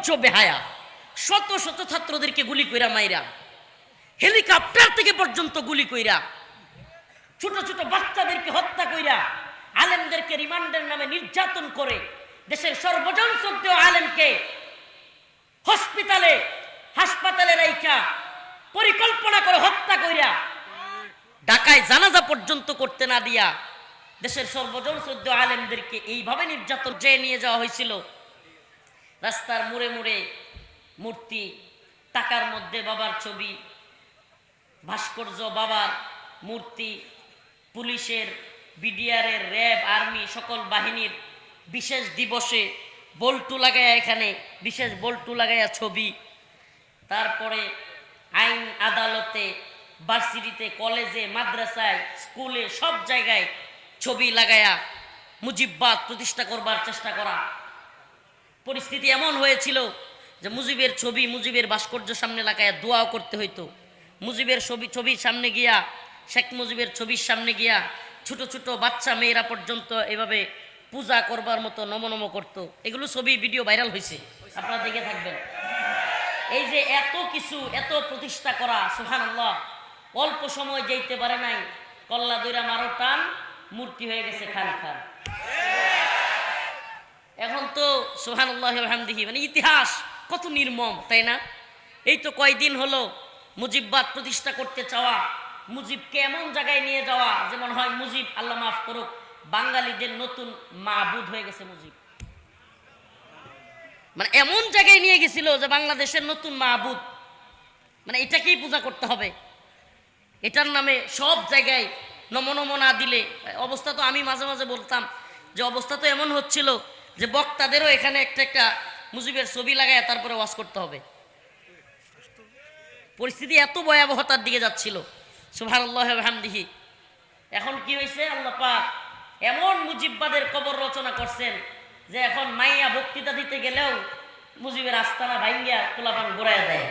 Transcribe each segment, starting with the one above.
নির্লজ্জ বেহায়া, শত শত ছাত্রদেরকে গুলি কইরা মাইরা, হেলিকপ্টার থেকে পর্যন্ত গুলি কইরা, ছোট ছোট বাচ্চাদেরকে হত্যা কইরা, আলেমদেরকে রিমান্ডের নামে নির্যাতন করে, দেশের সর্বজন শ্রদ্ধেয় আলেমকে হাসপাতালে রাইখা পরিকল্পনা করে হত্যা কইরা, ঢাকায় জানাজা পর্যন্ত করতে না দিয়া দেশের সর্বজন শ্রদ্ধেয় আলেমদেরকে এইভাবে নির্যাতন চেয়ে নিয়ে যাওয়া হয়েছিল। রাস্তার মোড়ে মোড়ে মূর্তি, টাকার মধ্যে বাবার ছবি, ভাস্কর্য বাবার মূর্তি, পুলিশের, বিডিআরের, র্যাব, আর্মি সকল বাহিনীর বিশেষ দিবসে বল্টু লাগায়া, এখানে বিশেষ বল্টু লাগায়া ছবি, তারপরে আইন আদালতে, ভার্সিটিতে, কলেজে, মাদ্রাসায়, স্কুলে, সব জায়গায় ছবি লাগায়া মুজিববাদ প্রতিষ্ঠা করবার চেষ্টা করা। পরিস্থিতি এমন হয়েছিল যে মুজিবের ছবি, মুজিবের ভাস্কর্য সামনে লাগায়া দোয়াও করতে হইতো। মুজিবের ছবির সামনে গিয়া, শেখ মুজিবের ছবির সামনে গিয়া ছোট ছোট বাচ্চা মেয়েরা পর্যন্ত এভাবে পূজা করবার মতো নমনম করত। এগুলো ছবি, ভিডিও ভাইরাল হয়েছে, আপনারা দেখে থাকবেন। এই যে এত কিছু, এত প্রতিষ্ঠা করা, সুবহানাল্লাহ, অল্প সময় যেতে পারে নাই, কল্লা দইরা মারো টান, মূর্তি হয়ে গেছে খান খান। এখন তো সুবহানাল্লাহি ওয়া বিহামদিহি, মানে ইতিহাস কত নির্মম, তাই না? এই তো কয়দিন হলো মুজিববাদ প্রতিষ্ঠা করতে চাওয়া, মুজিবকে এমন জায়গায় নিয়ে যাওয়া যে মনে হয় মুজিব, আল্লাহ মাফ করুক, বাঙালিদের নতুন মাবুদ হয়ে গেছে মুজিব। মানে এমন জায়গায় নিয়ে গেছিল যে বাংলাদেশের নতুন মাবুদ, মানে এটাকেই পূজা করতে হবে, এটার নামে সব জায়গায় নমনম না দিলে অবস্থা তো, আমি মাঝে মাঝে বলতাম যে অবস্থা তো এমন হচ্ছিল যে বক্তাদেরও এখানে একটা মুজিবের ছবি লাগায় তারপরে ওয়াজ করতে হবে। পরিস্থিতি এত ভয়াবহতার দিকে যাচ্ছিল, সুবহানাল্লাহি ওয়া বিহামদিহি। এখন কি হয়েছে, আল্লাহ পাক এমন মুজিববাদের কবর রচনা করছেন যে এখন মাইয়া বক্তৃতা দিতে গেলেও মুজিবের আস্তানা ভাঙ্গিয়া কোলাপান ঘুরাইয়া দেয়।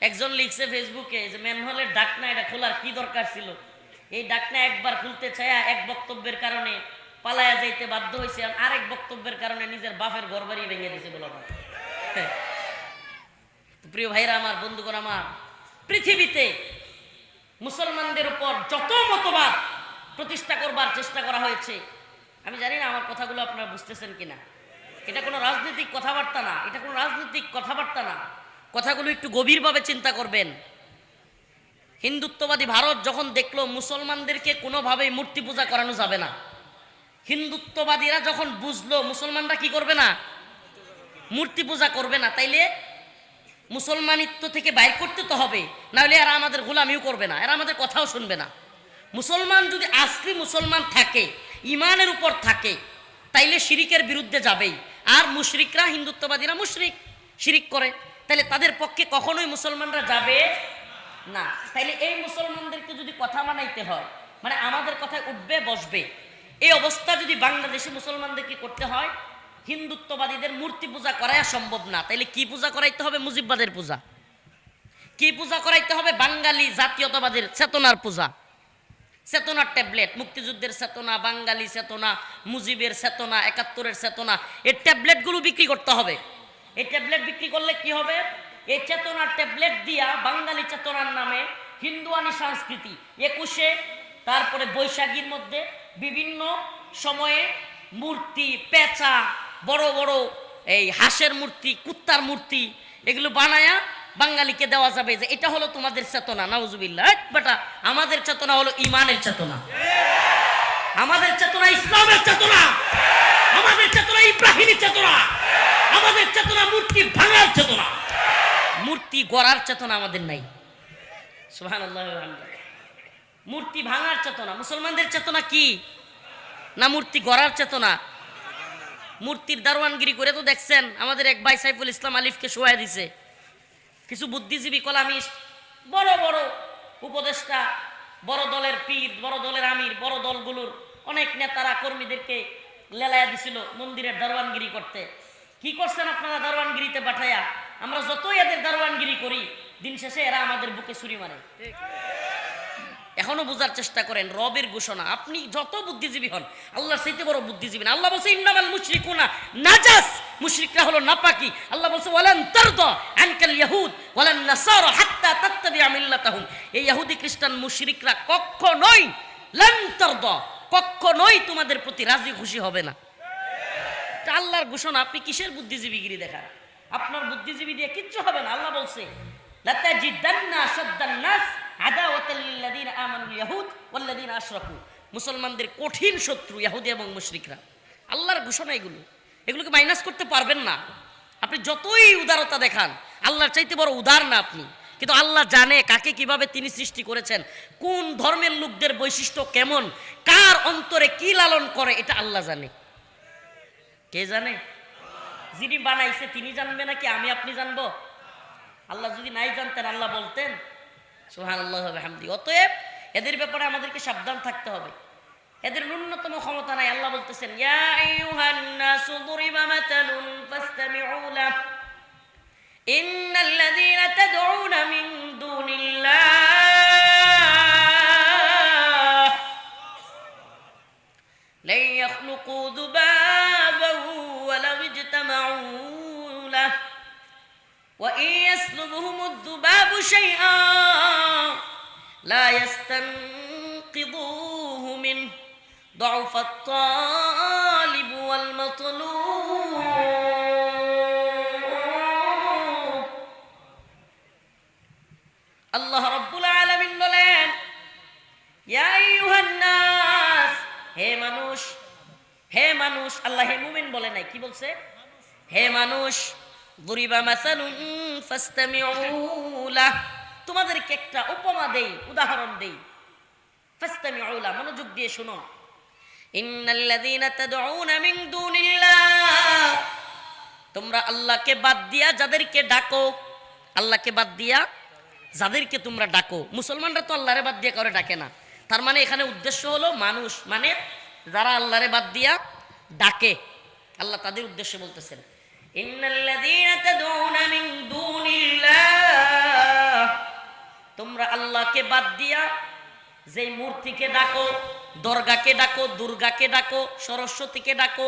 একজন লিখছে ফেসবুকে যে ম্যানহোলের ডাকনা এটা খোলার কি দরকার ছিল, এই ডাকনা একবার খুলতে চায়া এক বক্তব্যের কারণে পালায়া যাইতে বাধ্য হয়েছে, আরেক বক্তব্যের কারণে নিজের বাপের ঘর বাড়ি ভেঙে দিয়েছে বলা। প্রিয় ভাইরা আমার, বন্ধুগণ আমার, পৃথিবীতে মুসলমানদের উপর যত মতবাদ প্রতিষ্ঠা করবার চেষ্টা করা হয়েছে, আমি জানি না আমার কথাগুলো আপনারা বুঝতেছেন কিনা, এটা কোনো রাজনৈতিক কথাবার্তা না, এটা কোনো রাজনৈতিক কথাবার্তা না, কথাগুলো একটু গভীরভাবে চিন্তা করবেন। হিন্দুত্ববাদী ভারত যখন দেখলো মুসলমানদেরকে কোনোভাবেই মূর্তি পূজা করানো যাবে না, হিন্দুত্ববাদীরা যখন বুঝলো মুসলমানরা কি করবে না, মূর্তি পূজা করবে না, তাইলে মুসলমানিত্ব থেকে বাইর করতে তো হবে, নাহলে এরা আমাদের গোলামিও করবে না, এরা আমাদের কথাও শুনবে না। মুসলমান যদি আসলি মুসলমান থাকে, ইমানের উপর থাকে, তাইলে শিরিকের বিরুদ্ধে যাবেই। আর মুশরিকরা, হিন্দুত্ববাদীরা মুশরিক, শিরিক করে, তাহলে তাদের পক্ষে কখনোই মুসলমানরা যাবে না। তাইলে এই মুসলমানদেরকে যদি কথা মানাইতে হয়, মানে আমাদের কথায় উঠবে বসবে, এই অবস্থা যদি বাংলাদেশে মুসলমানদেরকে করতে হয়, হিন্দুত্ববাদীদের মূর্তি পূজা করাই সম্ভব না, তাইলে কি পূজা করাইতে হবে, মুজিববাদের পূজা। কি পূজা করাইতে হবে, বাঙালি জাতীয়তাবাদের চেতনার পূজা, চেতনার ট্যাবলেট, মুক্তিযুদ্ধের চেতনা, বাঙালি চেতনা, মুজিবের চেতনা, ৭১-এর চেতনা, এই ট্যাবলেটগুলো বিক্রি করতে হবে। এই ট্যাবলেট বিক্রি করলে কি হবে, এই চেতনার ট্যাবলেট দিয়া বাঙালি চেতনার নামে হিন্দুয়ানি সংস্কৃতি ২১-এ, তারপরে বৈশাখীর মধ্যে বিভিন্ন সময়ে মূর্তি, পেঁচা, বড় বড় এই হাঁসের মূর্তি, কুত্তার মূর্তি, এগুলো বানায়া বাঙালিকে দেওয়া যাবে যে এটা হলো তোমাদের চেতনা। নাউজুবিল্লাহ। বেটা, আমাদের চেতনা হলো ইমানের চেতনা, আমাদের চেতনা ইসলামের চেতনা, আমাদের চেতনা ইব্রাহিমের চেতনা, আমাদের চেতনা মূর্তি ভাঙার চেতনা, মূর্তি গড়ার চেতনা আমাদের নাই। সুবহানাল্লাহ। মূর্তি ভাঙার চেতনা মুসলমানদের চেতনা কি না, মূর্তি গড়ার চেতনা। মূর্তির দারোয়ানগিরি করে তো দেখছেন, আমাদের এক ভাই সাইফুল ইসলাম আলিফকে শোয়া দিছে। কিছু বুদ্ধিজীবী কলামিস্ট, বড় বড় উপদেষ্টা, বড় দলের পীর, বড় দলের আমির, বড় দলগুলোর অনেক নেতারা কর্মীদেরকে লেলায়া দিছিল মন্দিরের দারোয়ানগিরি করতে। কি করছেন আপনারা দারোয়ানগিরিতে পাঠাইয়া? আমরা যতই এদের দারোয়ানগিরি করি, দিন শেষে এরা আমাদের বুকে ছুরি মারে। এখনো বোঝার চেষ্টা করেন, রবের ঘোষণা, আপনি যত বুদ্ধিজীবী হন, আল্লাহর চাইতে বড় বুদ্ধিজীবী না। আল্লাহ বলছে ইন্নামাল মুশরিকুনা নাজাস, মুশরিকরা হলো নাপাকি। আল্লাহ বলছে ওয়ালান তারদা আনকাল ইয়াহুদ ওয়ালান নাসারা হাত্তা তাত্তাবিআ মিল্লাতাহুম। এই ইহুদি খ্রিস্টান মুশরিকরা কখনোই লান তারদা, কখনোই তোমাদের প্রতি রাজি খুশি হবে না। এটা আল্লাহর ঘোষণা। আপনি কিসের বুদ্ধিজীবীগিরি দেখান? আপনার বুদ্ধিজীবী দিয়ে কিচ্ছু হবে না। আল্লাহ বলছে লাতাজিদান্না আশাদ্দান নাস আদাওয়াতাল লিল্লাযিনা আমানুল ইয়াহুদ ওয়াল্লাযিনা আশরাকু। মুসলমানদের কঠিন শত্রু ইহুদি এবং মুশরিকরা। আল্লাহর ঘোষণা এগুলো, এগুলোকে মাইনাস করতে পারবেন না। আপনি যতই উদারতা দেখান, আল্লাহর চাইতে বড় উদার না আপনি। কিন্তু আল্লাহ জানে কাকে কিভাবে তিনি সৃষ্টি করেছেন, কোন ধর্মের লোকদের বৈশিষ্ট্য কেমন, কার অন্তরে কি লালন করে, এটা আল্লাহ জানে। কে জানে? যিনি বানাইছে তিনি জানবে নাকি আমি আপনি জানবো? আল্লাহ যদি নাই জানতেন আল্লাহ বলতেন? সুবহানাল্লাহ ওয়া বিহামদিহি। অতএব এদের ব্যাপারে আমাদেরকে সাবধান থাকতে হবে। এদের ন্যূনতম ক্ষমতা নাই। আল্লাহ বলতেছেন ইয়া আইয়ুহান নাসু দুরিবা মাতালুন ফাসতামিউ লাহ ইন্নাল্লাযীনা তাদউনা মিন দুনিল্লাহ লা ইয়াখলুকু যুবাবান ওয়ালাউ ইজতামাউ লাহ ওয়া ইন ইয়াসলুবহুমুদ যুবাবু শাইআন লা ইয়াস্তানকিযুহু মিনহু ضعف الطالب والمطلوب। আল্লাহ রাব্বুল আলামিন বলেন ইয়া আইয়ুহান নাস, হে মানুষ, হে মানুষ। আল্লাহ হে মুমিন বলে নাই, কি বলছে? হে মানুষ। দুরিবা মাসালুন ফাসতামিউ লাহ, তোমাদেরকে একটা উপমা দেই, উদাহরণ দেই। ফাসতামিউ লাহ, মনোযোগ দিয়ে শুনো। ইন্নাল্লাযীনা তাদউনা মিন দুনিল্লাহ, তোমরা আল্লাহকে বাদ দিয়া যাদেরকে ডাকো, আল্লাহকে বাদ দিয়া যাদেরকে তোমরা ডাকো। মুসলমানরা তো আল্লাহরে বাদ দিয়া কাউরে ডাকে না। তার মানে এখানে উদ্দেশ্য হলো মানুষ, মানে যারা আল্লাহরে বাদ দিয়া ডাকে, আল্লাহ তাদের উদ্দেশ্যে বলতেছেন ইন্নাল্লাযীনা তাদউনা মিন দুনিল্লাহ, তোমরা আল্লাহকে বাদ দিয়া যেই মূর্তিকে ডাকো, দরগাকে ডাকো, দুর্গাকে ডাকো, সরস্বতীকে ডাকো,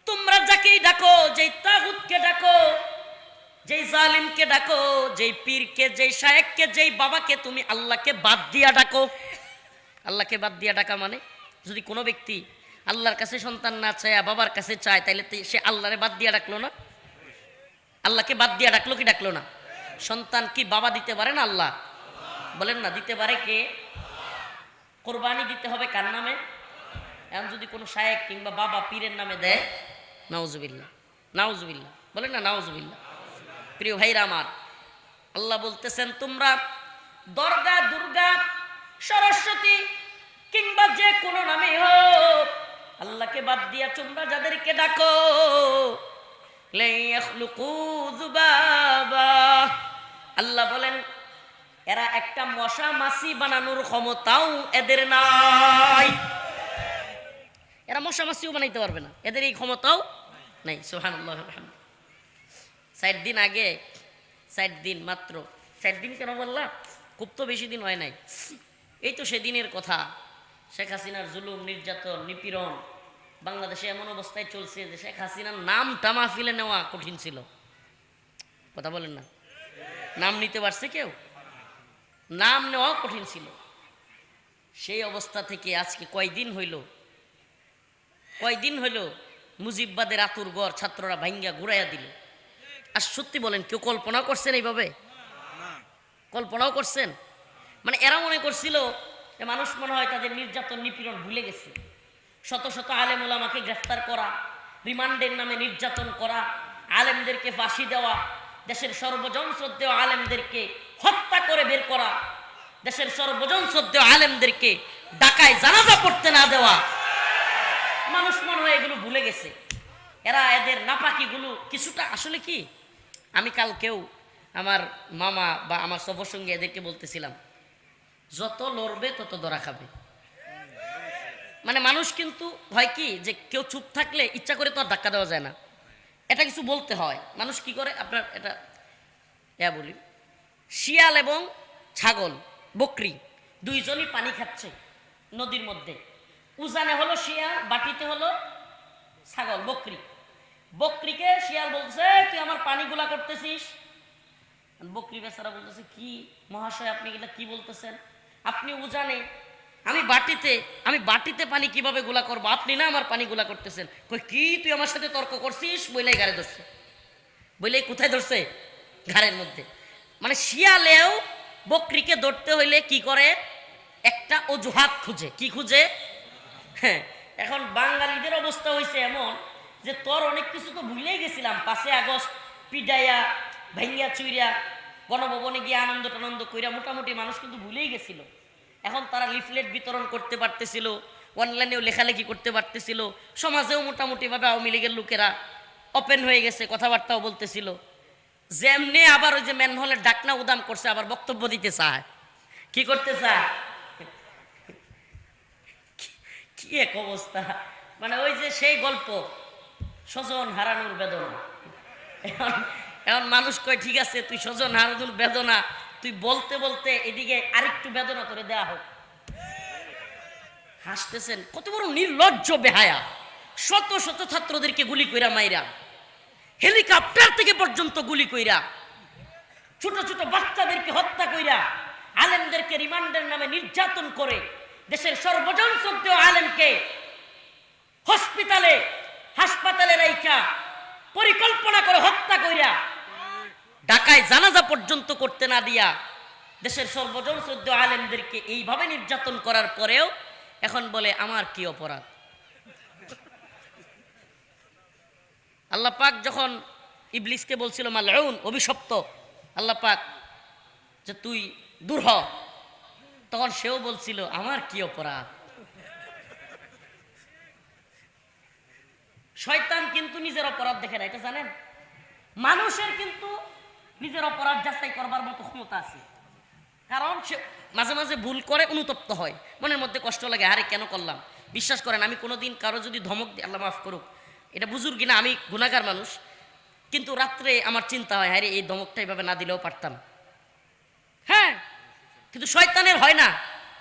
তোমরা যাকেই ডাকো, যেই তাগুতকে ডাকো, যেই জালিমকে ডাকো, যেই পীরকে, যেই শায়েখকে, যেই বাবাকে, তুমি আল্লাহকে বাদ দিয়া ডাকো। আল্লাহকে বাদ দিয়া ডাকা মানে যদি কোনো ব্যক্তি আল্লাহর কাছে সন্তান না চায়, বাবার কাছে চায়, তাইলে সে আল্লাহরে বাদ দিয়া ডাকলো না? আল্লাহকে বাদ দিয়া ডাকলো কি ডাকলো না? সন্তান কি বাবা দিতে পারে না? আল্লাহ বলেন না, দিতে পারে কে? কোরবানি দিতে হবে কার নামে? এখন যদি কোনো শায়েখ কিংবা বাবা পীরের নামে দেয়, নাউজুবিল্লাহ, নাউজুবিল্লাহ, বলেন না নাউজুবিল্লাহ। প্রিয় ভাইরা আমার, আল্লাহ বলতেছেন তোমরা দরগা, দুর্গা, সরস্বতী কিংবা যে কোনো নামে হোক, আল্লাহকে বাদ দিয়া তোমরা যাদেরকে ডাকো, লা ইয়াখলুকু যুবাবা, আল্লাহ বলেন এরা একটা মশা মাছি বানানোর ক্ষমতাও এদের নাই। এরা মশা মাছিও বানাইতে পারবে না, এদের এই ক্ষমতাও নাই। সুবহানাল্লাহ। 60 দিন আগে, 60 দিন মাত্র, 60 দিন কেন বললাম? খুব তো বেশি দিন হয় নাই, এই তো সেদিনের কথা। শেখ হাসিনার জুলুম, নির্যাতন, নিপীড়ন বাংলাদেশে এমন অবস্থায় চলছে যে শেখ হাসিনার নামটা মাহফিলে নেওয়া কঠিন ছিল। কথা বলেন না? নাম নিতে পারছে কেউ? নাম নেওয়াও কঠিন ছিল। সেই অবস্থা থেকে আজকে কয়দিন হইল মুজিববাদের আতুর ঘর ছাত্ররা ভাঙ্গা ঘুরাইয়া দিল। আর সত্যি বলেন, কেউ কল্পনাও করছেন এইভাবে? কল্পনাও করছেন? মানে এরা মনে করছিল যে মানুষ মনে হয় তাদের নির্যাতন, নিপীড়ন ভুলে গেছে। শত শত আলেম ওলামাকে গ্রেফতার করা, রিমান্ডের নামে নির্যাতন করা, আলেমদেরকে ফাঁসি দেওয়া, দেশের সর্বজন শ্রদ্ধেয় আলেমদেরকে হত্যা করে বের করা, দেশের সর্বজন শ্রদ্ধেয় আলেমদেরকে ঢাকায় জানাজা পড়তে না দেওয়া, মানুষ মনে হয় এগুলো ভুলে গেছে। এরা এদের নাপাকিগুলো কিছুটা আসলে কি, আমি কালকেও আমার মামা বা আমার সফর সঙ্গে এদেরকে বলতেছিলাম, যত লড়বে তত ধরা খাবে। মানে মানুষ কিন্তু হয় কি যে কেউ চুপ থাকলে ইচ্ছা করে তো আর ধাক্কা দেওয়া যায় না, এটা কিছু বলতে হয়। মানুষ কি করে, আপনার এটা বলি, শিয়াল এবং ছাগল, বকরি দুইজনই পানি খাচ্ছে নদীর মধ্যে। উজানে হলো শিয়াল, বাটিতে হলো ছাগল, বকরি। বকরিকে শিয়াল বলছে তুই আমার পানি গুলা করতেছিস। বকরি বেচারা বলতেছে কি মহাশয় আপনি এটা কি বলতেছেন, আপনি উজানে আমি বাটিতে পানি কিভাবে গুলা করবো, আপনি না আমার পানি গুলা করতেছেন। কই কি তুই আমার সাথে তর্ক করছিস, বইলাই গাড়ি ধরছে। বইলাই কোথায় ধরছে, ঘাড়ের মধ্যে। মানে শিয়ালেও বকরিকে ধরতে হইলে কি করে, একটা অজুহাত খুঁজে। কি খুঁজে? হ্যাঁ, এখন বাঙালিদের অবস্থা হয়েছে এমন যে তোর অনেক কিছু তো ভুলেই গেছিলাম, 5 আগস্ট পিডাইয়া ভাইয়া চুইরা গণভবনে গিয়ে আনন্দ টানন্দ কইরা মোটামুটি মানুষ কিন্তু ভুলেই গেছিল। এখন তারা লিফলেট বিতরণ করতে পারতেছিল, অনলাইনেও লেখালেখি করতে পারতেছিল, সমাজেও মোটামুটিভাবে আওয়ামী লীগের লোকেরা ওপেন হয়ে গেছে, কথাবার্তাও বলতেছিল। যেমনি আবার ওই যে ম্যানহোলের ডাকনা উদাম করছে, আবার বক্তব্য দিতে চায়। কি করতে চায়? কি এক অবস্থা, মানে ওই যে সেই গল্প স্বজন হারানোর বেদনা। এখন মানুষ কয় ঠিক আছে তুই স্বজন হারানোর বেদনা তুই বলতে বলতে এদিকে আরেকটু বেদনা করে দেয়া হোক। হাসতেছেন, কত বড় নির্লজ্জ বেহায়া। শত শত ছাত্রদেরকে গুলি কইরা মাইরা, হেলিকপ্টার থেকে পর্যন্ত গুলি কইরা, ছোট ছোট বাচ্চাদেরকে হত্যা কইরা, আলেমদেরকে রিমান্ডের নামে নির্যাতন করে, দেশের সর্বজন শ্রদ্ধেয় আলেমকে হাসপাতালে রাইখা পরিকল্পনা করে হত্যা কইরা, ঢাকায় জানাজা পর্যন্ত করতে না দিয়া দেশের সর্বজন শ্রদ্ধেয় আলেমদেরকে এইভাবে নির্যাতন করার পরেও এখন বলে আমার কি অপরাধ। আল্লাহ পাক যখন ইবলিসকে বলছিল মালউন, অভিশপ্ত, আল্লাহ পাক যে তুই দূর হ, তখন সেও বলছিল আমার কি অপরাধ। শয়তান কিন্তু নিজের অপরাধ দেখে না, এটা জানেন? মানুষের কিন্তু নিজের অপরাধ যাচাই করবার মতো ক্ষমতা আছে, কারণ সে মাঝে মাঝে ভুল করে, অনুতপ্ত হয়, মনের মধ্যে কষ্ট লাগে, আরে কেন করলাম। বিশ্বাস করেন আমি কোনোদিন কারো যদি ধমক দিই, আল্লাহ মাফ করুক, এটা বুজুর্গি না, আমি গুনাহগার মানুষ, কিন্তু রাত্রে আমার চিন্তা হয় আরে এই ধমকটা এইভাবে না দিলেও পারতাম। হ্যাঁ, কিন্তু শয়তানের হয় না।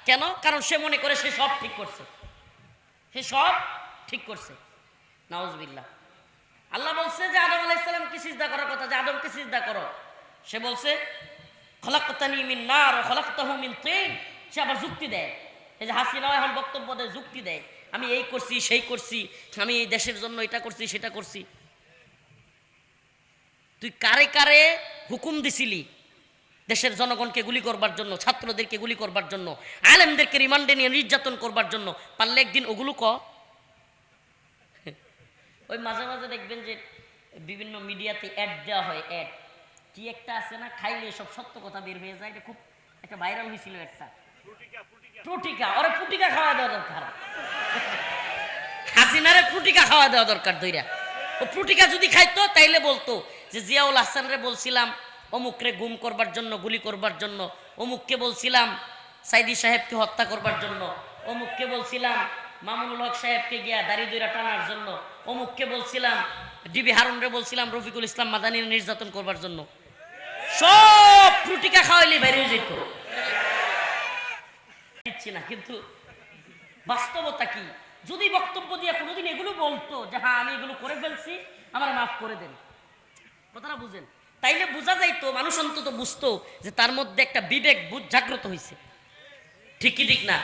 কেন? কারণ সে মনে করে সে সব ঠিক করছে, সে সব ঠিক করছে। নাউজুবিল্লাহ। আল্লাহ বলছে যে আদম আলাইহিস সালামকে সিজদা করার কথা, যে আদমকে সিজদা করো, সে বলছে খলাকতানি মিন নার ওয়া খলাকতাহু মিন তিন। সে আবার যুক্তি দেয়, এই যে হাসিনা এখন বক্তব্য দেয়, যুক্তি দেয়, আমি এই করছি সেই করছি, আমি এই দেশের জন্য এটা করছি সেটা করছি। তুই কারে কারে হুকুম দিছিলি দেশের জনগণকে গুলি করবার জন্য, ছাত্রদেরকে গুলি করবার জন্য, আলেমদেরকে রিমান্ডে নিয়ে নির্যাতন করবার জন্য? পারলে একদিন ওগুলো ক। ওই মাঝে মাঝে দেখবেন যে বিভিন্ন মিডিয়াতে অ্যাড দেওয়া হয়, অ্যাড কি একটা আছে না, খাইলে সব সত্য কথা বের হয়ে যায়, এটা খুব একটা ভাইরাল হয়েছিল একটা, ফ্রুটিকা। ওরে ফ্রুটিকা খাওয়া দেওয়া দরকার, হাসিনারে ফ্রুটিকা খাওয়া দেওয়া দরকার দইরা। ও ফ্রুটিকা যদি খাইতো তাইলে বলতো যে জিয়াউল হাসানরে বলছিলাম অমুকরে গুম করবার জন্য, গুলি করবার জন্য, অমুককে বলছিলাম সাইদি সাহেবকে হত্যা করবার জন্য, অমুককে বলছিলাম মামুনুল হক সাহেবকে গিয়া দাড়ি দইরা টানার জন্য, অমুককে বলছিলাম ডিবি হারুনরে বলছিলাম রফিকুল ইসলাম মাদানির নির্যাতন করবার জন্য। সব ফ্রুটিকা খাওয়াইলে বেরিয়ে যেত দিচ্ছি না। কিন্তু বাস্তবতা কি? যদি বক্তব্য দিয়ে কোনোদিন এগুলো বলতো যে হ্যাঁ আমি এগুলো করে ফেলছি, আমার মাফ করে দেন, কথাটা বুঝেন, তাইলে বোঝা যাইতো, মানুষ অন্তত বুঝতো যে তার মধ্যে একটা বিবেক বুঝ জাগ্রত হয়েছে। ঠিক কি ঠিক না?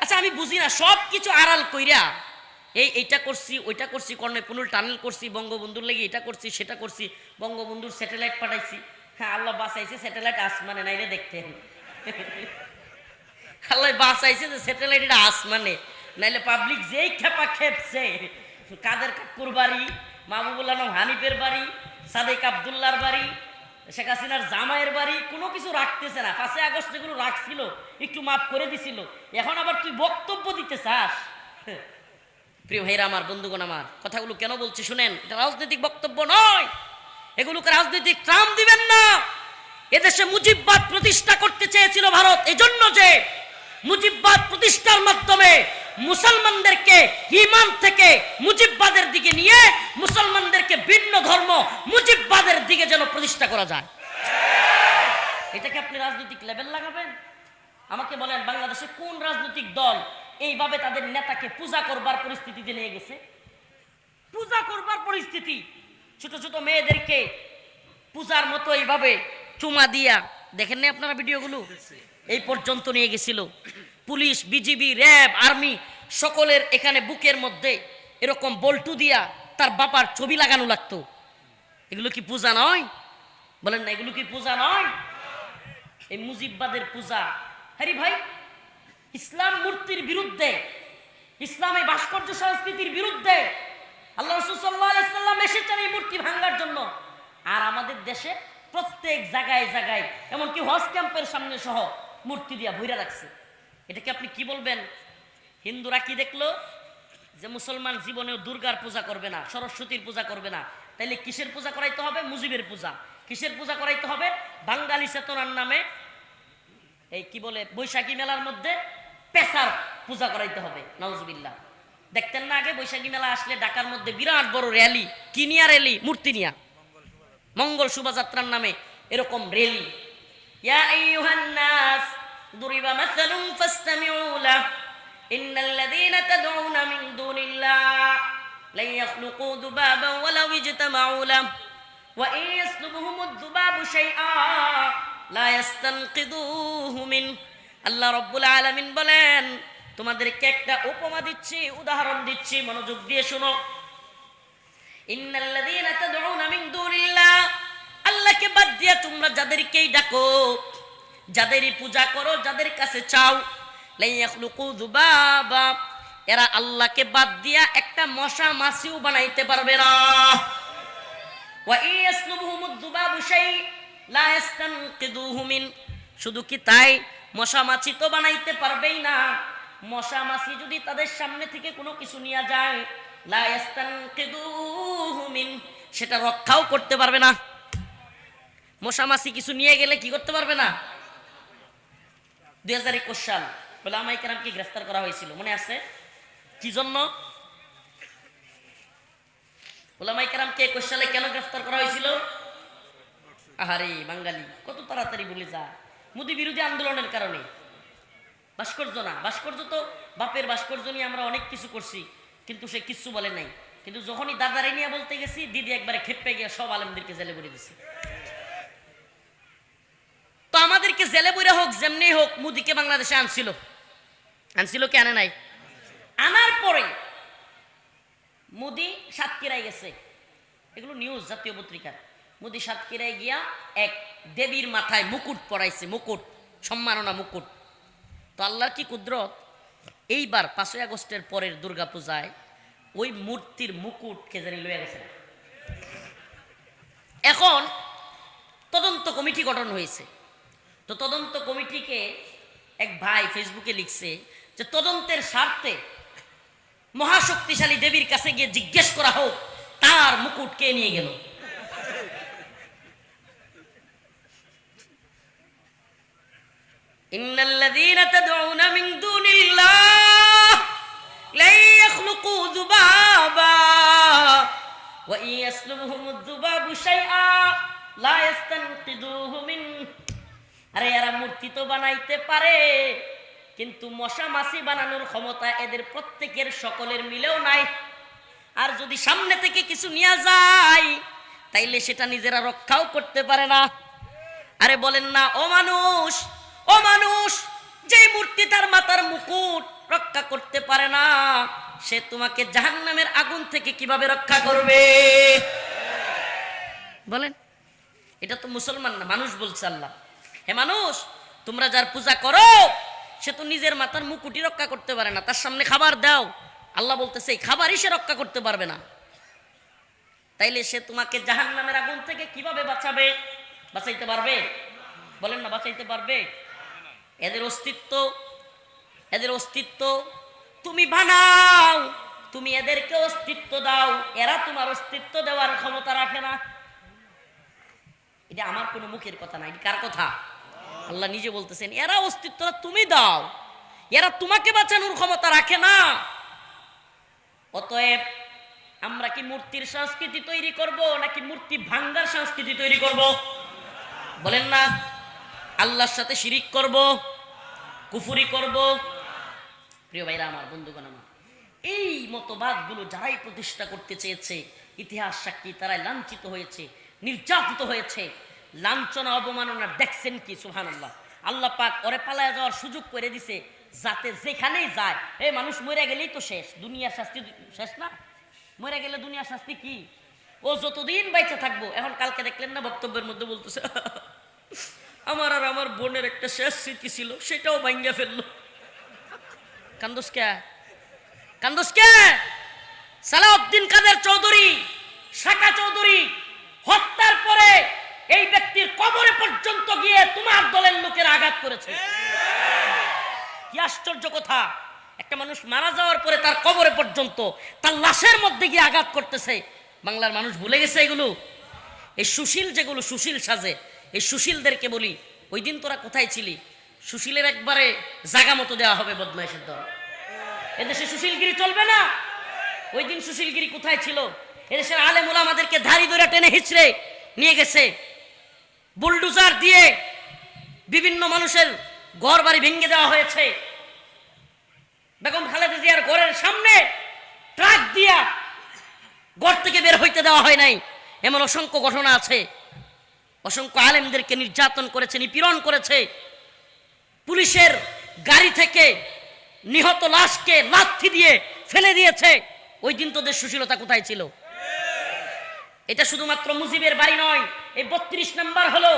আচ্ছা আমি বুঝি না, সব কিছু আড়াল কইরা এইটা করছি ওইটা করছি, কর্ণপুনুল টানেল করছি, বঙ্গবন্ধুর লেগে এটা করছি সেটা করছি, বঙ্গবন্ধুর স্যাটেলাইট পাঠাইছি। হ্যাঁ আল্লাহ বাঁচাইছে, স্যাটেলাইট আসমানে নাইলে দেখতেন। আল্লাহ বাঁচাইছে যে স্যাটেলাইট এটা আসমানে, নাইলে পাবলিক যেই খেপা খেপছে, কাদের কাকুর বাড়ি, মাহবুবুল আলম হানিফের বাড়ি, সাদেক আবদুল্লার বাড়ি, শেখ হাসিনার জামাইয়ের বাড়ি, কোনো কিছু রাখতেছে না। 5 আগস্ট যেগুলো রাখছিল একটু মাফ করে দিছিল, এখন আবার তুই বক্তব্য দিতে চাস। প্রিয় ভাইরা আমার, বন্ধুগণ আমার, কথাগুলো কেন বলছি শুনেন, এটা রাজনৈতিক বক্তব্য নয়, এগুলোকে রাজনৈতিক ট্রাম দিবেন না। এদেশে মুজিববাদ প্রতিষ্ঠা করতে চেয়েছিল ভারত, এজন্য যে মুজিববাদ প্রতিষ্ঠার মাধ্যমে মুসলমানদেরকে ঈমান থেকে মুজিববাদের দিকে নিয়ে মুসলমানদেরকে ভিন্ন ধর্ম মুজিববাদের দিকে যেন প্রতিষ্ঠা করা যায়। এটাকে আপনি রাজনৈতিক লেভেল লাগাবেন? আমাকে বলেন বাংলাদেশে কোন রাজনৈতিক দল এইভাবে তাদের নেতাকে পূজা করবার পরিস্থিতিতে নিয়ে গেছে? পূজা করবার পরিস্থিতি। ছোট ছোট মেয়েদেরকে পূজার মতো এইভাবে চুমা দিয়া, দেখেন না আপনারা ভিডিওগুলো, এই পর্যন্ত নিয়ে গেছিল। পুলিশ, বিজিবি, র্যাব, আর্মি সকলের এখানে বুকের মধ্যে এরকম বল্টু দিয়া তার বাবার ছবি লাগানো লাগতো। এগুলো কি পূজা নয়? বলেন না, এগুলো কি পূজা নয়? এই মুজিববাদের পূজা। হ্যারি ভাই, ইসলাম মূর্তির বিরুদ্ধে, ইসলামী ভাস্কর্য সংস্কৃতির বিরুদ্ধে। আল্লাহ রাসূল সাল্লাল্লাহু আলাইহি সাল্লাম এসেছেন এই মূর্তি ভাঙার জন্য। আর আমাদের দেশে প্রত্যেক জায়গায় জায়গায়, এমনকি হজ ক্যাম্পের সামনে সহ মূর্তি দিয়া ভইরা রাখছে। এটাকে আপনি কি বলবেন? হিন্দুরা কি দেখলো? যে মুসলমান জীবনেও দুর্গার পূজা করবে না, সরস্বতীর পূজা করবে না, তাইলে কিসের পূজা করাইতে হবে? মুজিবের পূজা। কিসের পূজা করাইতে হবে? বাঙালি চেতনার নামে এই কি বলে বৈশাখী মেলার মধ্যে পেশার পূজা করাইতে হবে। নাউজুবিল্লাহ। দেখতেন না আগে বৈশাখী মেলা আসলে ঢাকার মধ্যে বিরাট বড় র্যালি, কিনিয়া র্যালি, মূর্তি নিয়া, মঙ্গল শোভাযাত্রার নামে এরকম র্যালি। ইয়া আইয়ুহান নাস দুরিবা মাসালুন ফাসতামিউ লাহ ইন্নাল্লাযীনা তাদউনা মিন দুনিল্লাহ লা ইয়াখলুকু যুবাবান ওয়ালাউ ইজতামাউ লাহ ওয়া ইন ইয়াসলুবহুমুদ যুবাবু শাইআ লা ইয়াস্তানকিদুহু মিন। আল্লাহ রাব্বুল আলামিন বলেন, তোমাদেরকে একটা উপমা দিচ্ছি, উদাহরণ দিচ্ছি, মনোযোগ দিয়ে শোনো। ইন্নাল্লাযীনা তাদউনা মিন দুনিল্লাহ, আল্লাহকে বাদ দিয়ে তোমরা যাদেরকেই ডাকো, যাদেরই পূজা করো, যাদের কাছে চাও, লা ইয়াখলুকু যুবাবা, এরা আল্লাহকে বাদ দিয়া একটা মশা মাছিও বানাইতে পারবে না। ওয়া ইয়াসলুবহুমুদ যুবাবু শাই লা ইয়াস্তানকিদুহু মিন। শুধু কি তাই, মশা মাছি তো বানাইতে পারবেই না, মশা মাছি যদি তাদের সামনে থেকে কোনো কিছু নিয়ে যায়, লা ইয়াস্তানকিদুহু মিন, সেটা রক্ষাও করতে পারবে না। মশা মাছি কিছু নিয়ে গেলে কি করতে পারবে না। 2021 সাল ওলামায়ে কেরামকে গ্রেফতার করা হয়েছিল, মনে আছে? কি জন্য? ওলামায়ে কেরামকে 21 সালে কেন গ্রেফতার করা হয়েছিল? আহারে বাঙালি কত তাড়াতাড়ি ভুলে যায়। মোদি বিরোধী আন্দোলনের কারণে। ভাস্কর্য না, ভাস্কর্য তো বাপের ভাস্কর্য নিয়ে আমরা অনেক কিছু করছি, কিন্তু সে কিচ্ছু বলে নাই। কিন্তু যখনই দাদারে নিয়ে বলতে গেছি, দিদি একবারে খেপে গিয়ে সব আলেমদেরকে জেলে ভরে দিছে। তো আমাদেরকে জেলে ভরে হোক, যেমনি হোক, মোদিকে বাংলাদেশে আনছিল। আনছিল কি আনে নাই? আনার পরে মোদি সাতক্ষীরায় গেছে, এগুলো নিউজ, জাতীয় পত্রিকা। মোদি সাতক্ষীরায় গিয়া এক দেবীর মাথায় মুকুট পরাইছে, মুকুট, সম্মাননা মুকুট। তো আল্লাহর কি কুদরত, এইবার 5ই আগস্টের পরের দুর্গাপূজায় ওই মূর্তির মুকুট কে জানি লইয়া গেছে। এখন তদন্ত কমিটি গঠন হয়েছে। তো তদন্ত কমিটিকে এক ভাই ফেসবুকে লিখছে যে তদন্তের স্বার্থে মহাশক্তিশালী দেবীর কাছে গিয়ে জিজ্ঞেস করা হোক তার মুকুট কে নিয়ে গেল। ইন্নাল্লাযীনা তাদউনা মিন দুনিল্লাহ লা ইয়াখলুকু যুবাবা ওয়া ইয়াসলুবহুমুয যুবাবু শাইআ লা ইয়াস্তানকিদুহু মিন। আরে এরা মূর্তি তো বানাইতে পারে, কিন্তু মশা মাছি বানানোর ক্ষমতা এদের প্রত্যেকের সকলের মিলেও নাই। আর যদি সামনে থেকে কিছু নিয়ে যায়, তাইলে সেটা নিজেরা রক্ষাও করতে পারে না। আরে বলেন না, ও মানুষ, ও মানুষ, যে মূর্তি তার মাথার মুকুট রক্ষা করতে পারে না, সে তোমাকে জাহান্নামের আগুন থেকে কিভাবে রক্ষা করবে? বলেন। এটা তো মুসলমান না, মানুষ বলছে। আল্লাহ, হে মানুষ, তোমরা যার পূজা করো সে তো নিজের মাথার মুকুটই রক্ষা করতে পারে না, তার সামনে খাবার দাও, আল্লাহ বলতেছে এই খাবারই সে রক্ষা করতে পারবে না, তাইলে সে তোমাকে জাহান্নামের আগুন থেকে কিভাবে বাঁচাবে? বাঁচাইতে পারবে? বলেন না, বাঁচাইতে পারবে? এদের অস্তিত্ব, এদের অস্তিত্ব তুমি বানাও, তুমি এদেরকে অস্তিত্ব দাও, এরা তোমার অস্তিত্ব দেওয়ার ক্ষমতা রাখে না। এটা আমার কোনো মুখের কথা না, এটা কার কথা? আল্লাহ নিজে বলতেছেন, এরা অস্তিত্ব তুমি দাও, এরা তোমাকে বাঁচানোর ক্ষমতা রাখে না। অতএব আমরা কি মূর্তির সংস্কৃতি তৈরি করব নাকি মূর্তি ভাঙ্গার সংস্কৃতি তৈরি করব? বলেন না। আল্লাহর সাথে শিরিক করব, কুফরি করব? প্রিয় ভাইরা আমার, বন্ধুগণ আমার, এই মতবাদগুলো যারাই প্রতিষ্ঠা করতে চেয়েছে, ইতিহাস সাক্ষী, তারাই লাঞ্ছিত হয়েছে, নির্যাতিত হয়েছে। লাঞ্ছনা অবমাননা দেখছেন কি? সুবহানাল্লাহ। আল্লাহ পাক ওরে পালায় যাওয়ার সুযোগ করে দিছে, যাতে যেখানেই যায়, এই মানুষ মরে গেলেই তো শেষ, দুনিয়ার শাস্তি শেষ না? মরে গেলে দুনিয়ার শাস্তি কি? ও যতদিন বাইচে থাকবো। এখন কালকে দেখলেন না বক্তব্যের মধ্যে বলতেছে আমার আর আমার বোনের একটা শেষ স্মৃতি ছিল, সেটাও ভাঙ্গা ফেললো। কান্দোস কে? কান্দোস কে? সালাউদ্দিন কাদের চৌধুরী, শাকা চৌধুরী হত্যার পরে এই ব্যক্তির কবরে পর্যন্ত গিয়ে তোমার দলের লোকের আঘাত করেছে। কি আশ্চর্য কথা! একটা মানুষ মারা যাওয়ার পরে তার কবরে পর্যন্ত, তার লাশের মধ্যে গিয়ে আঘাত করতেছে। বাংলার মানুষ ভুলে গেছে এগুলো। এই সুশীল যেগুলো সুশীল সাজে, এই সুশীলদেরকে বলি, ওই দিন তোরা কোথায় ছিলি? সুশীলের একবারে জাগা মতো দেওয়া হবে বদমাইশের দল। এদেশে সুশীলগিরি চলবে না। ওই দিন সুশীলগিরি কোথায় ছিল? এদেশের আলেম ওলামাদেরকে ধারি ধরে টেনে হিচড়ে নিয়ে গেছে, বুলডোজার দিয়ে বিভিন্ন মানুষের ঘর বাড়ি ভেঙে দেওয়া হয়েছে। বেগম খালেদা জিয়ার ঘরের সামনে ট্রাক দিয়া ঘর থেকে বের হইতে দেওয়া হয় নাই। এমন অসংখ্য ঘটনা আছে। অসংখ্য আলেমদেরকে নির্যাতন করেছে, নিপীড়ন করেছে। পুলিশের গাড়ি থেকে নিহত লাশকে লাথি দিয়ে ফেলে দিয়েছে। ওই দিন তোদের সুশীলতা কোথায় ছিল? এটা শুধুমাত্র মুজিবের বাড়ি নয়, এই 32 নম্বর হলো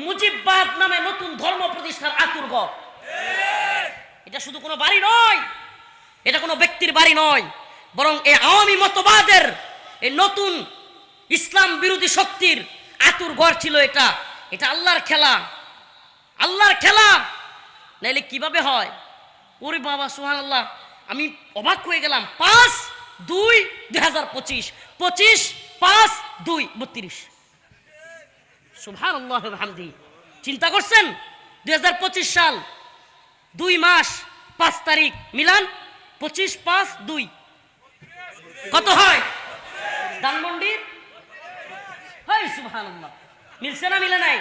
মুজিববাদ নামে নতুন ধর্ম প্রতিষ্ঠার আতুরঘর। এটা শুধু কোনো বাড়ি নয়, এটা কোনো ব্যক্তির বাড়ি নয়, বরং এই আওয়ামী মতবাদের, এই নতুন ইসলাম বিরোধী শক্তির আতুরঘর ছিল এটা। এটা আল্লাহর খেলা, আল্লাহর খেলা। নাইলে কিভাবে হয়? ওরে বাবা, সুবহানাল্লাহ, আমি অবাক হয়ে গেলাম। 5/2/2025, 25/5/2/32। সুবহানাল্লাহ ওয়া বিহামদিহি। চিন্তা করছেন? 2025 সাল, 2 মাস 5 তারিখ মিলান 25/5/2 কত হয়? ধানমন্ডির হয়। সুবহানাল্লাহ, মিলছে না মিলে নাই?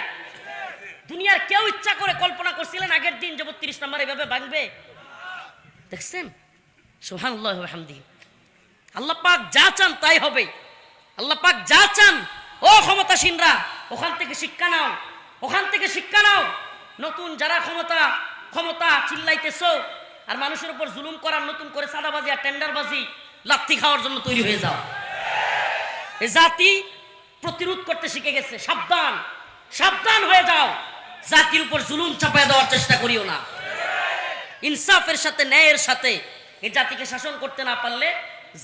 দুনিয়ার কেউ ইচ্ছা করে কল্পনা করছিলেন আগের দিন যে 32 নম্বর এভাবে ভাঙবে? দেখছেন? সুবহানাল্লাহ ওয়া বিহামদিহি। আল্লাহ পাক যা চান তাই হবে। আল্লাহ পাক যা চান। ও ক্ষমতাসীনরা, ওখান থেকে শিক্ষা নাও, ওখান থেকে শিক্ষা নাও। নতুন যারা ক্ষমতা চিল্লাইতেছো আর মানুষের উপর জুলুম করার, নতুন করে সাদাবাজি আর টেন্ডারবাজি লাথি খাওয়ার জন্য তৈরি হয়ে যাও। এই জাতি প্রতিরোধ করতে শিখে গেছে। সাবধান, সাবধান হয়ে যাও। জাতির উপর জুলুম চাপায় দেওয়ার চেষ্টা করিও না। ইনসাফের সাথে, ন্যায়ের সাথে এই জাতিকে শাসন করতে না পারলে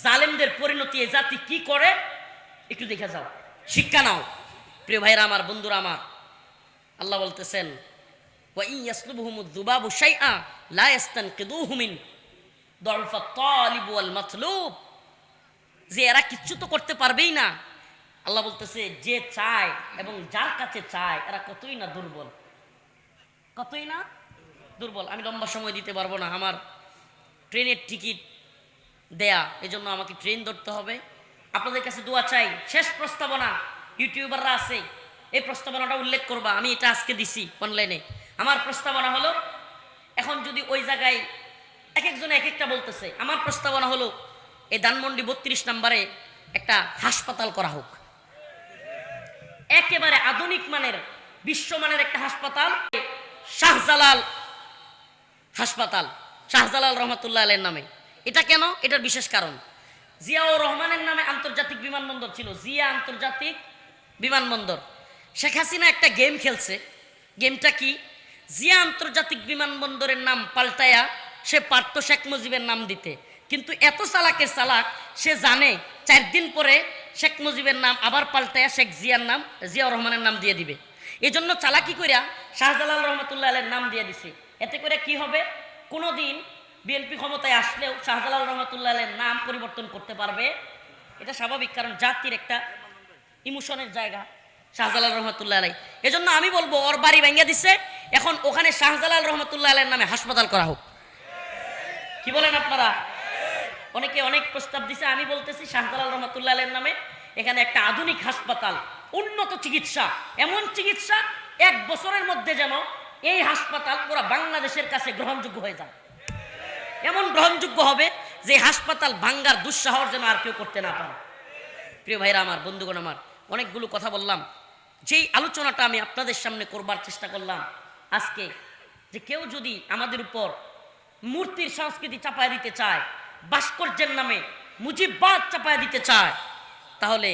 জালেমদের পরিণতি এই জাতি কি করে একটু দেখে যাও, শিক্ষা নাও। প্রিয় ভাইরা আমার, বন্ধুরা আমার, আল্লাহ বলতেছেন ওয়া ইন ইয়াসলুবহুমুয যুবাবু শাইআ লা ইস্তানকিদুহু মিন দুআফাত তালিব ওয়াল মাতলুব। যে এরা কিচ্ছু তো করতে পারবেই না। আল্লাহ বলতেছে যে চায় এবং যার কাছে চায় এরা কতই না দুর্বল, কতই না দুর্বল। আমি লম্বা সময় দিতে পারবো না, আমার ট্রেনের টিকিট দেয়া, এজন্য আমাকে ট্রেন ধরতে হবে। আপনাদের কাছে দোয়া চাই। শেষ প্রস্তাবনা, ইউটিউবাররা আছে, এই প্রস্তাবনাটা উল্লেখ করবা। আমি এটা আজকে দিছি অনলাইনে। আমার প্রস্তাবনা হলো, এখন যদি ওই জায়গায় এক একজনে এক একটা বলতেছে, আমার প্রস্তাবনা হলো এই ধানমন্ডি 32 নম্বরে একটা হাসপাতাল করা হোক। একেবারে আধুনিক মানের, বিশ্বমানের একটা হাসপাতাল, শাহজালাল হাসপাতাল, শাহজালাল রহমাতুল্লাহ আলাইহির নামে। এটা কেন? এটার বিশেষ কারণ, জিয়াউর রহমানের নামে আন্তর্জাতিক বিমানবন্দর ছিল, জিয়া আন্তর্জাতিক বিমানবন্দর। শেখ হাসিনা একটা গেম খেলছে। গেমটা কি? জিয়া আন্তর্জাতিক বিমানবন্দরের নাম পাল্টায়া সে পারত শেখ মুজিবের নাম দিতে, কিন্তু এত চালাকের চালাক, সে জানে 4 দিন পরে শেখ মুজিবের নাম আবার পাল্টায়া শেখ জিয়ার নাম, জিয়াউর রহমানের নাম দিয়ে দিবে। এই জন্য চালাকি কইরা শাহজালাল রহমাতুল্লাহ আলাইহির নাম দিয়ে দিছে। এতে করে কি হবে? কোনোদিন বিএনপি ক্ষমতায় আসলেও শাহজালাল রহমাতুল্লাহ আলাইহির নাম পরিবর্তন করতে পারবে। এটা স্বাভাবিক, কারণ জাতির একটা ইমোশনের জায়গা শাহজালাল রহমাতুল্লাহ আলাইহি। এজন্য আমি বলবো ওর বাড়ি ভেঙে দিছে, এখন ওখানে শাহজালাল রহমাতুল্লাহ আলাইহির নামে হাসপাতাল করা হোক। কি বলেন আপনারা? অনেকে অনেক প্রস্তাব দিছে, আমি বলতেছি শাহজালাল রহমাতুল্লাহ আলাইহির নামে এখানে একটা আধুনিক হাসপাতাল, উন্নত চিকিৎসা, এমন চিকিৎসা 1 বছরের মধ্যে যেন এই হাসপাতাল পুরো বাংলাদেশের কাছে গ্রহণযোগ্য হয়ে যায়। এমন গ্রহণযোগ্য হবে যে হাসপাতাল ভাঙ্গার দুঃসাহস যেন আর কেউ করতে না পারে। প্রিয় ভাইরা আমার, বন্ধুগণ আমার, অনেকগুলো কথা বললাম। যেই আলোচনাটা আমি আপনাদের সামনে করবার চেষ্টা করলাম আজকে, যে কেউ যদি আমাদের উপর মূর্তির সংস্কৃতি চাপায় দিতে চায়, ভাস্কর্যের নামে মুজিববাদ চাপায় দিতে চায়, তাহলে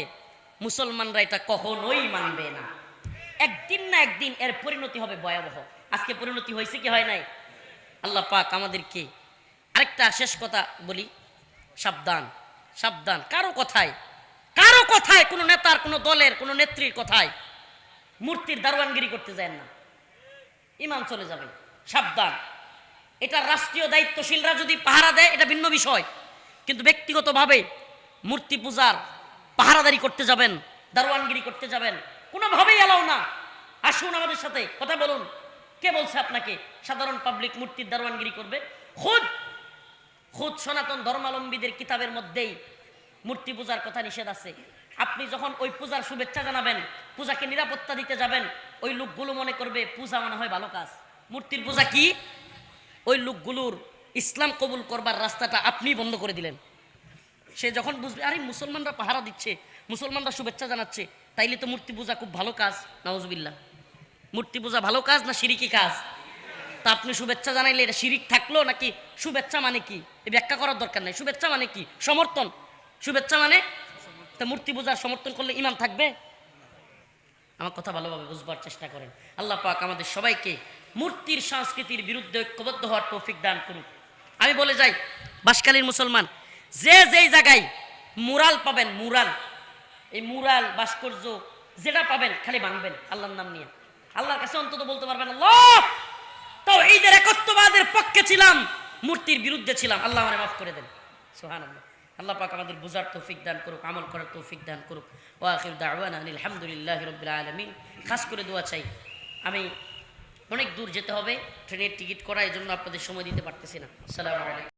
মুসলমানরা এটা কখনোই মানবে না। একদিন না একদিন এর পরিণতি হবে ভয়াবহ। আজকে পরিণতি হয়েছে কি হয় নাই? আল্লাহ পাক আমাদেরকে, আরেকটা শেষ কথা বলি, সাবধান সাবধান। কারো কথায় কোনো নেতার, কোনো দলের, কোনো নেত্রীর কথায় মূর্তির দারোয়ানগিরি করতে যায় না, ইমান চলে যাবে। সাবধান। এটা রাষ্ট্রীয় দায়িত্বশীলরা যদি পাহারা দেয় এটা ভিন্ন বিষয়, কিন্তু ব্যক্তিগতভাবে মূর্তি পূজার পাহারাদারি করতে যাবেন, দারোয়ানগিরি করতে যাবেন, কোনোভাবেই এলাও না। আসুন আমাদের সাথে কথা বলুন। কে বলছে আপনাকে সাধারণ পাবলিক মূর্তির দারোয়ানগিরি করবে? খুদ সনাতন ধর্মাবলম্বীদের কিতাবের মধ্যেই মূর্তি পূজার কথা নিষেধ আছে। আপনি যখন ওই পূজার শুভেচ্ছা জানাবেন, পূজাকে নিরাপত্তা দিতে যাবেন, ওই লোকগুলো মনে করবে পূজা মনে হয় ভালো কাজ। মূর্তির পূজা কি? ওই লোকগুলোর ইসলাম কবুল করবার রাস্তাটা আপনি বন্ধ করে দিলেন। সে যখন বুঝবে আরে মুসলমানরা পাহারা দিচ্ছে, মুসলমানরা শুভেচ্ছা জানাচ্ছে, তাইলে তো মূর্তি পূজা খুব ভালো কাজ। নাউজুবিল্লাহ। মূর্তি পূজা ভালো কাজ না শিরিকি কাজ? তা আপনি শুভেচ্ছা জানাইলে এটা শিরিক থাকলো নাকি? শুভেচ্ছা মানে কি এই ব্যাখ্যা করার দরকার নেই। শুভেচ্ছা মানে কি? সমর্থন। শুভেচ্ছা মানে তা মূর্তি পূজার সমর্থন করলে ইমান থাকবে? আমার কথা ভালোভাবে বুঝবার চেষ্টা করেন। আল্লাহ পাক আমাদের সবাইকে মূর্তির সংস্কৃতির বিরুদ্ধে ঐক্যবদ্ধ হওয়ার তৌফিক দান করুন। আমি বলে যাই, বাঁশখালীর মুসলমান যে যেই জায়গায় মুরাল পাবেন, মুরাল, এই মুরাল ভাস্কর্য যেটা পাবেন খালি ভাঙবেন আল্লাহর নাম নিয়ে। আল্লাহর কাছে অন্তত বলতে পারবেন আল্লাহ তাওহীদের একত্ববাদের পক্ষে ছিলাম, মূর্তির বিরুদ্ধে ছিলাম, আল্লাহ আমারে মাফ করে দেন। সুবহানাল্লাহ। আল্লাহ পাক আমাদের বুঝার তৌফিক দান করুক, আমল করার তৌফিক দান করুক। ওয়া আখিরু দাওয়ানা আলহামদুলিল্লাহি রাব্বিল আলামিন। খাস করে দোয়া চাই। আমি অনেক দূর যেতে হবে, ট্রেনের টিকিট করা, এই জন্য আপনাদের সময় দিতে পারতেছি না। আসসালামু আলাইকুম।